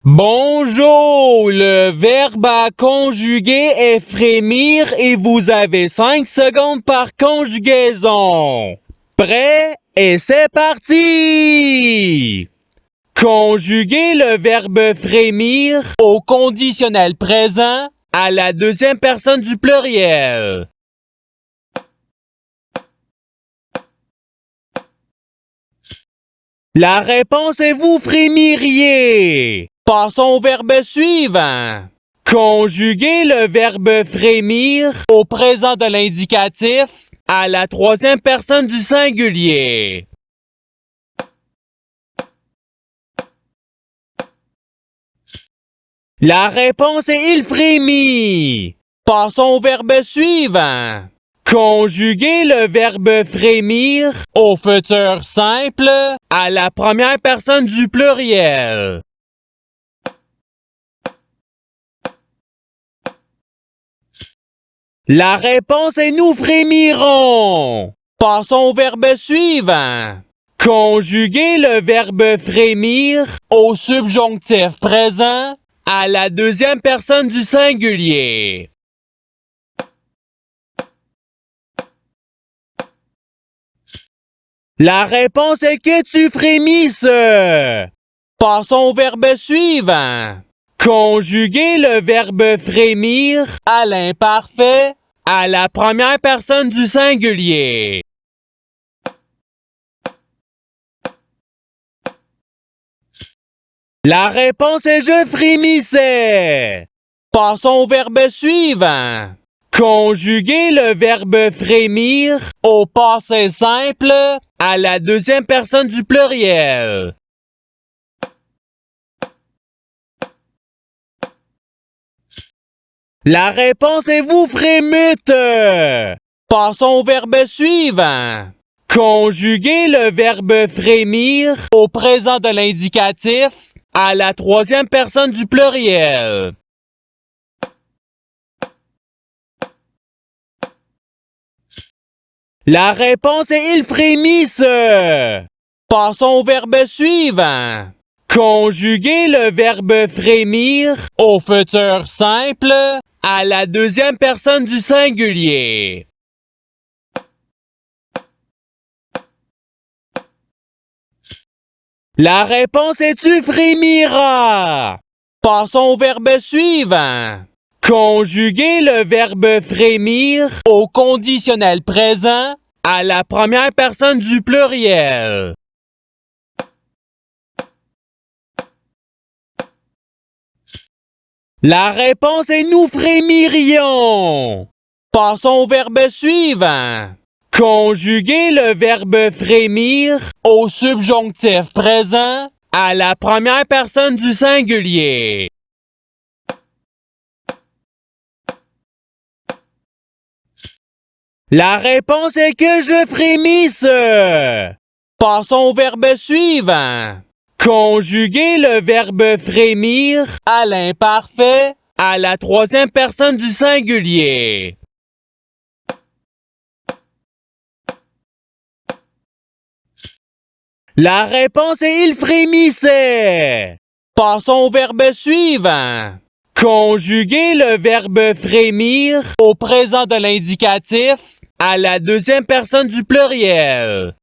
Bonjour, le verbe à conjuguer est frémir et vous avez 5 secondes par conjugaison. Prêt? Et c'est parti! Conjuguer le verbe frémir au conditionnel présent à la deuxième personne du pluriel. La réponse est vous frémiriez. Passons au verbe suivant. Conjuguer le verbe frémir au présent de l'indicatif à la troisième personne du singulier. La réponse est il frémit. Passons au verbe suivant. Conjuguer le verbe frémir au futur simple à la première personne du pluriel. La réponse est nous frémirons. Passons au verbe suivant. Conjuguer le verbe frémir au subjonctif présent à la deuxième personne du singulier. La réponse est que tu frémisses. Passons au verbe suivant. Conjuguer le verbe frémir à l'imparfait à la première personne du singulier. La réponse est je frémissais. Passons au verbe suivant. Conjuguer le verbe frémir au passé simple à la deuxième personne du pluriel. La réponse est vous frémûtes. Passons au verbe suivant. Conjuguer le verbe frémir au présent de l'indicatif à la troisième personne du pluriel. La réponse est il frémissent. Passons au verbe suivant. Conjuguer le verbe frémir au futur simple à la deuxième personne du singulier. La réponse est tu frémiras. Passons au verbe suivant. Conjuguer le verbe frémir au conditionnel présent à la première personne du pluriel. La réponse est nous frémirions. Passons au verbe suivant. Conjuguer le verbe frémir au subjonctif présent à la première personne du singulier. La réponse est que je frémisse. Passons au verbe suivant. Conjuguer le verbe frémir à l'imparfait à la troisième personne du singulier. La réponse est il frémissait. Passons au verbe suivant. Conjuguer le verbe frémir au présent de l'indicatif à la deuxième personne du pluriel.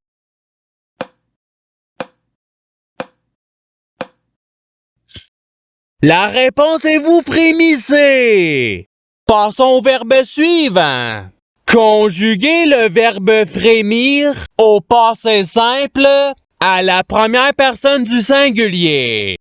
La réponse est vous frémissez. Passons au verbe suivant. Conjuguer le verbe frémir au passé simple à la première personne du singulier.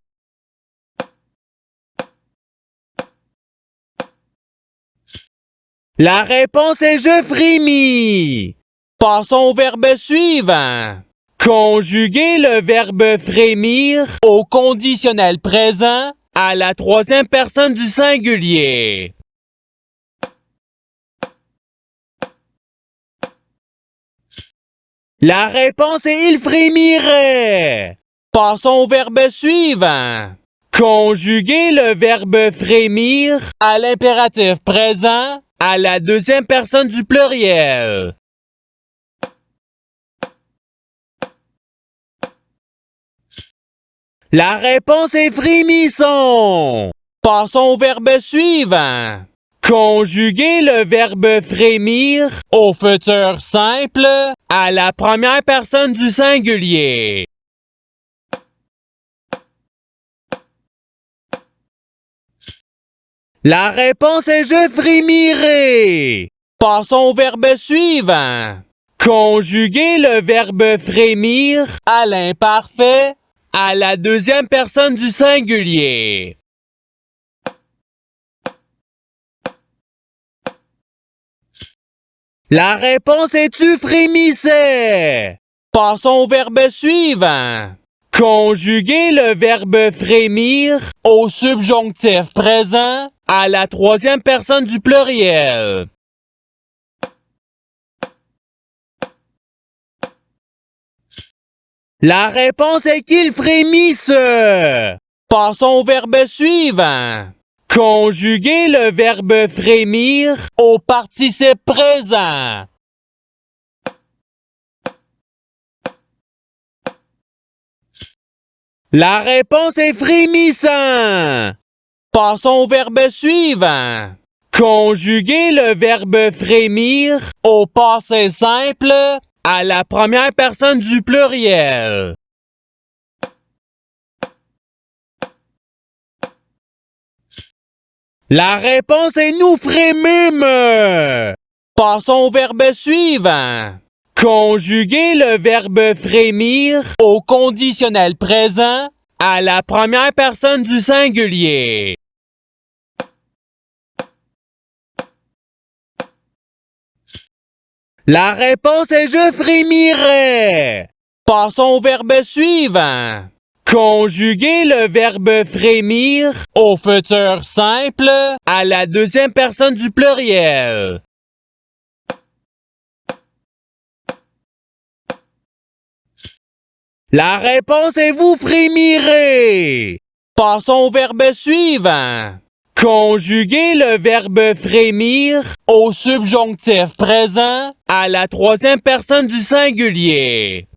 La réponse est je frémis. Passons au verbe suivant. Conjuguer le verbe frémir au conditionnel présent à la troisième personne du singulier. La réponse est il frémirait. Passons au verbe suivant. Conjuguer le verbe frémir à l'impératif présent à la deuxième personne du pluriel. La réponse est frémisson. Passons au verbe suivant. Conjuguer le verbe frémir au futur simple à la première personne du singulier. La réponse est je frémirai. Passons au verbe suivant. Conjuguer le verbe frémir à l'imparfait à la deuxième personne du singulier. La réponse est tu frémissais. Passons au verbe suivant. Conjuguer le verbe frémir au subjonctif présent à la troisième personne du pluriel. La réponse est qu'il frémisse. Passons au verbe suivant. Conjuguer le verbe frémir au participe présent. La réponse est frémissant. Passons au verbe suivant. Conjuguer le verbe frémir au passé simple à la première personne du pluriel. La réponse est nous frémîmes. Passons au verbe suivant. Conjuguer le verbe frémir au conditionnel présent à la première personne du singulier. La réponse est je frémirais. Passons au verbe suivant. Conjuguer le verbe frémir au futur simple à la deuxième personne du pluriel. La réponse est vous frémirez. Passons au verbe suivant. Conjuguer le verbe frémir au subjonctif présent à la troisième personne du singulier.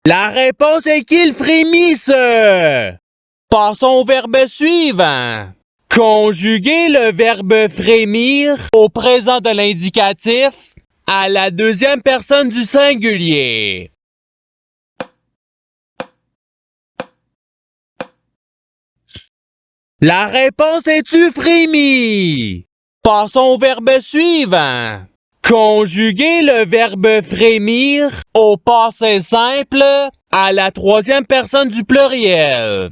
La réponse est qu'il frémisse. Passons au verbe suivant. Conjuguer le verbe frémir au présent de l'indicatif à la deuxième personne du singulier. La réponse est tu frémis. Passons au verbe suivant. Conjuguer le verbe frémir au passé simple à la troisième personne du pluriel.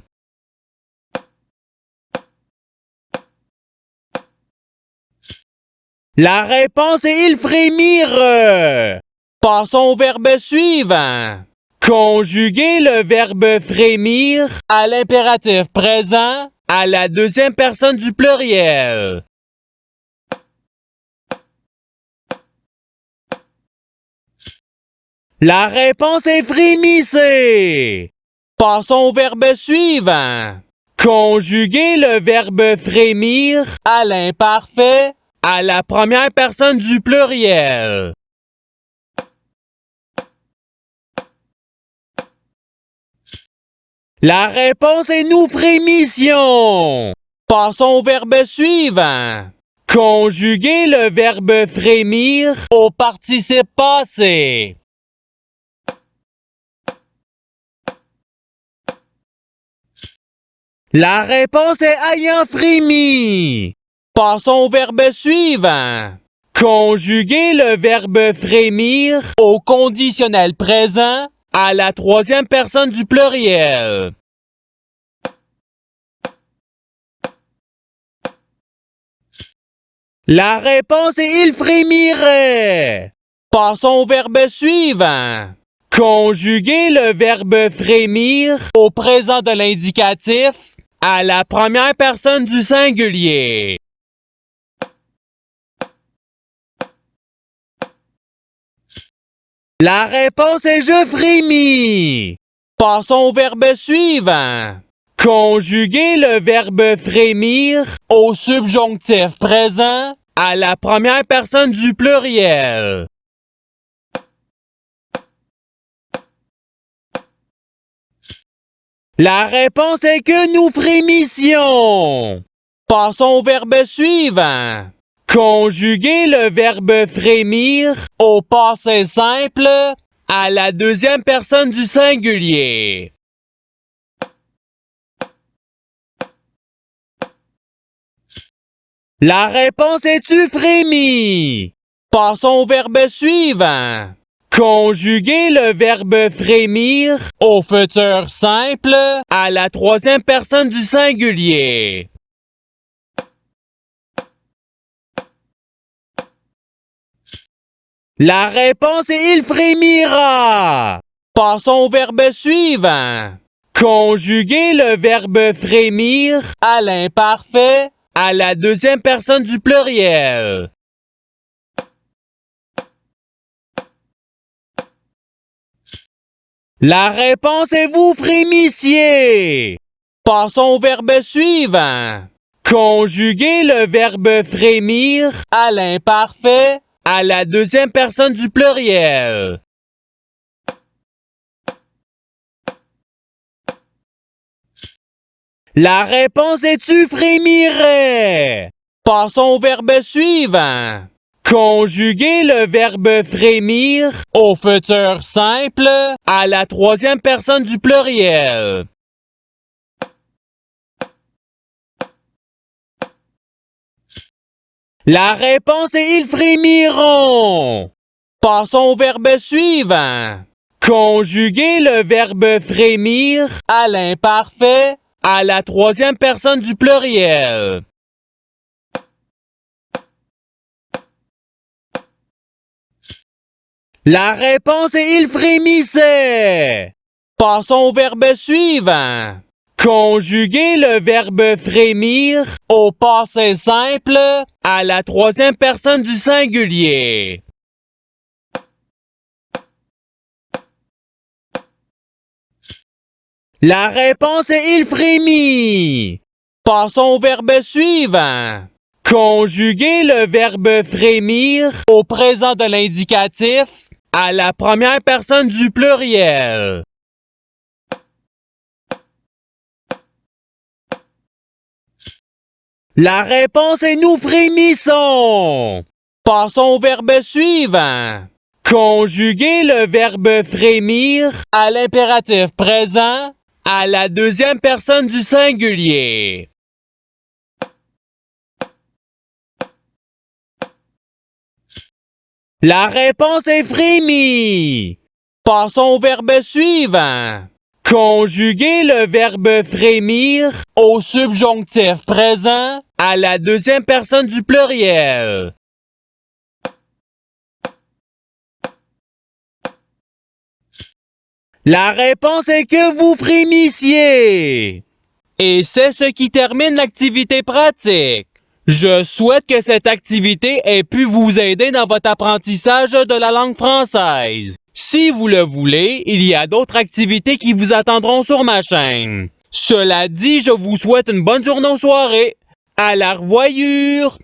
La réponse est il frémir. Passons au verbe suivant. Conjuguer le verbe frémir à l'impératif présent à la deuxième personne du pluriel. La réponse est frémissez. Passons au verbe suivant. Conjuguer le verbe frémir à l'imparfait à la première personne du pluriel. La réponse est nous frémissions. Passons au verbe suivant. Conjuguer le verbe frémir au participe passé. La réponse est ayant frémi. Passons au verbe suivant. Conjuguer le verbe frémir au conditionnel présent à la troisième personne du pluriel. La réponse est il frémirait. Passons au verbe suivant. Conjuguer le verbe frémir au présent de l'indicatif à la première personne du singulier. La réponse est je frémis. Passons au verbe suivant. Conjuguer le verbe frémir au subjonctif présent à la première personne du pluriel. La réponse est que nous frémissions. Passons au verbe suivant. Conjuguer le verbe frémir au passé simple à la deuxième personne du singulier. La réponse est tu frémis. Passons au verbe suivant. Conjuguer le verbe frémir au futur simple à la troisième personne du singulier. La réponse est il frémira. Passons au verbe suivant. Conjuguer le verbe frémir à l'imparfait à la deuxième personne du pluriel. La réponse est vous frémissiez. Passons au verbe suivant. Conjuguer le verbe frémir à l'imparfait à la deuxième personne du pluriel. La réponse est tu frémirais. Passons au verbe suivant. Conjuguer le verbe frémir au futur simple à la troisième personne du pluriel. La réponse est ils frémiront. Passons au verbe suivant. Conjuguer le verbe frémir à l'imparfait à la troisième personne du pluriel. La réponse est il frémissait. Passons au verbe suivant. Conjuguer le verbe frémir au passé simple à la troisième personne du singulier. La réponse est il frémit. Passons au verbe suivant. Conjuguer le verbe frémir au présent de l'indicatif à la première personne du pluriel. La réponse est nous frémissons. Passons au verbe suivant. Conjuguer le verbe frémir à l'impératif présent à la deuxième personne du singulier. La réponse est frémit. Passons au verbe suivant. Conjuguer le verbe frémir au subjonctif présent à la deuxième personne du pluriel. La réponse est que vous frémissiez. Et c'est ce qui termine l'activité pratique. Je souhaite que cette activité ait pu vous aider dans votre apprentissage de la langue française. Si vous le voulez, il y a d'autres activités qui vous attendront sur ma chaîne. Cela dit, je vous souhaite une bonne journée ou soirée. À la revoyure!